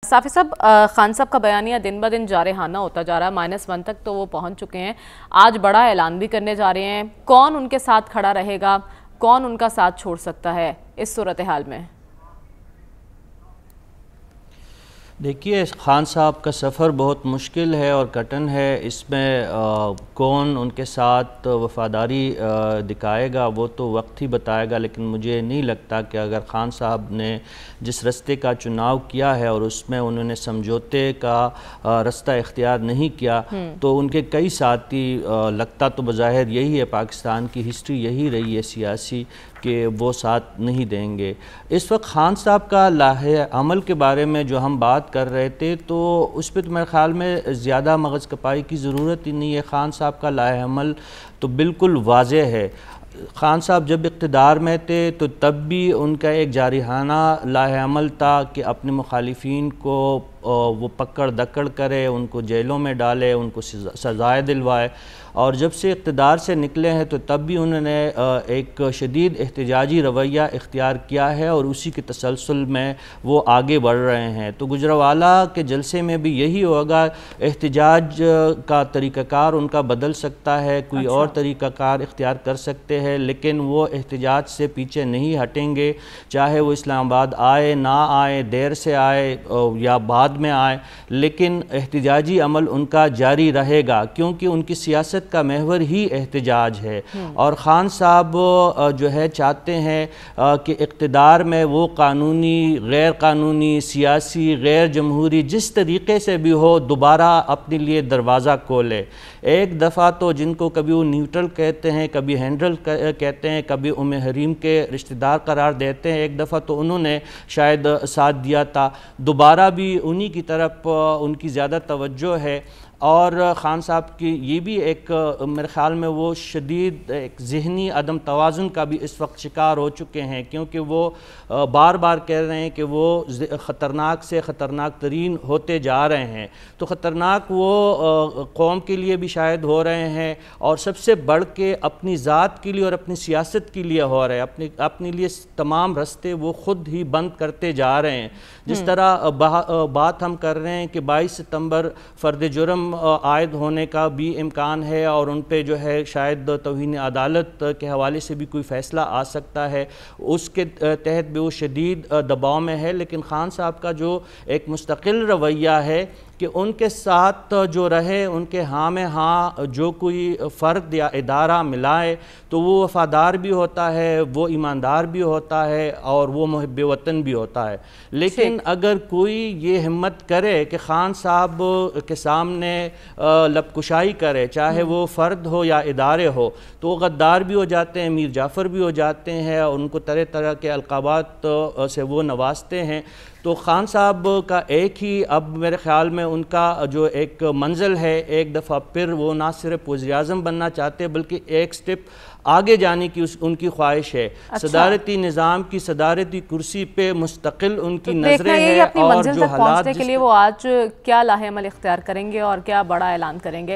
صافی صاحب، خان صاحب کا بیانیہ دن بہ دن جارحانہ ہوتا جا رہا ہے، -1 تک تو وہ پہنچ چکے ہیں۔ آج بڑا اعلان بھی کرنے جا رہے ہیں۔ کون ان کے ساتھ کھڑا رہے گا، کون ان کا ساتھ چھوڑ سکتا ہے اس صورتحال میں؟ دیکھیے، خان صاحب کا سفر بہت مشکل ہے اور کٹن ہے۔ اس میں کون ان کے ساتھ وفاداری دکھائے گا وہ تو وقت ہی بتائے گا، لیکن مجھے نہیں لگتا کہ اگر خان صاحب نے جس رستے کا چناؤ کیا ہے اور اس میں انہوں نے سمجھوتے کا رستہ اختیار نہیں کیا تو ان کے کئی ساتھی، لگتا تو بظاہر یہی ہے، پاکستان کی ہسٹری یہی رہی ہے سیاسی، کہ وہ ساتھ نہیں دیں گے۔ اس وقت خان صاحب کا لائحہ عمل کے بارے میں جو ہم بات کر رہے تھے تو اس پہ تو میرے خیال میں زیادہ مغز کپائی کی ضرورت ہی نہیں ہے۔ خان صاحب کا لائحہ عمل تو بالکل واضح ہے۔ خان صاحب جب اقتدار میں تھے تو تب بھی ان کا ایک جارحانہ لائحہ عمل تھا کہ اپنے مخالفین کو وہ پکڑ دکڑ کرے، ان کو جیلوں میں ڈالے، ان کو سزائیں دلوائے، اور جب سے اقتدار سے نکلے ہیں تو تب بھی انہوں نے ایک شدید احتجاجی رویہ اختیار کیا ہے اور اسی کے تسلسل میں وہ آگے بڑھ رہے ہیں۔ تو گجرانوالہ کے جلسے میں بھی یہی ہوگا، احتجاج کا طریقہ کار ان کا بدل سکتا ہے، کوئی اور طریقہ کار اختیار کر سکتے ہیں، لیکن وہ احتجاج سے پیچھے نہیں ہٹیں گے، چاہے وہ اسلام آباد آئے نہ آئے، دیر سے آئے یا بعد میں آئے، لیکن احتجاجی عمل ان کا جاری رہے گا، کیونکہ ان کی سیاست کا محور ہی احتجاج ہے۔ اور خان صاحب جو ہے چاہتے ہیں کہ اقتدار میں وہ قانونی، غیر قانونی، سیاسی، غیر جمہوری، جس طریقے سے بھی ہو، دوبارہ اپنے لیے دروازہ کھولے۔ ایک دفعہ تو جن کو کبھی وہ نیوٹرل کہتے ہیں، کبھی ہینڈل کہتے ہیں، کبھی حریم کے رشتہ دار قرار دیتے ہیں، ایک دفعہ تو انہوں نے شاید ساتھ دیا تھا، دوبارہ بھی انہی کی طرف ان کی زیادہ توجہ ہے۔ اور خان صاحب کی یہ بھی ایک میرے خیال میں وہ شدید ایک ذہنی عدم توازن کا بھی اس وقت شکار ہو چکے ہیں، کیونکہ وہ بار بار کہہ رہے ہیں کہ وہ خطرناک سے خطرناک ترین ہوتے جا رہے ہیں۔ تو خطرناک وہ قوم کے لیے بھی شاید ہو رہے ہیں، اور سب سے بڑھ کے اپنی ذات کے لیے اور اپنی سیاست کے لیے ہو رہے ہیں۔ اپنے لیے تمام رستے وہ خود ہی بند کرتے جا رہے ہیں۔ جس طرح بات ہم کر رہے ہیں کہ 22 ستمبر فرد جرم عائد ہونے کا بھی امکان ہے، اور ان پہ جو ہے شاید توہین عدالت کے حوالے سے بھی کوئی فیصلہ آ سکتا ہے، اس کے تحت بھی وہ شدید دباؤ میں ہے۔ لیکن خان صاحب کا جو ایک مستقل رویہ ہے کہ ان کے ساتھ جو رہے، ان کے ہاں میں ہاں جو کوئی فرد یا ادارہ ملائے تو وہ وفادار بھی ہوتا ہے، وہ ایماندار بھی ہوتا ہے، اور وہ محب وطن بھی ہوتا ہے۔ لیکن اگر کوئی یہ ہمت کرے کہ خان صاحب کے سامنے لب کشائی کرے، چاہے وہ فرد ہو یا ادارے ہو، تو وہ غدار بھی ہو جاتے ہیں، میر جعفر بھی ہو جاتے ہیں، اور ان کو طرح طرح کے القابات سے وہ نوازتے ہیں۔ تو خان صاحب کا ایک ہی اب میرے خیال میں ان کا جو ایک منزل ہے، ایک دفعہ پھر وہ نہ صرف وزیر اعظم بننا چاہتے بلکہ ایک سٹیپ آگے جانے کی ان کی خواہش ہے۔ صدارتی نظام کی صدارتی کرسی پہ مستقل ان کی نظریں ہیں، اپنی منزل تک پہنچنے کے لیے وہ آج کیا لائحہ عمل اختیار کریں گے اور کیا بڑا اعلان کریں گے۔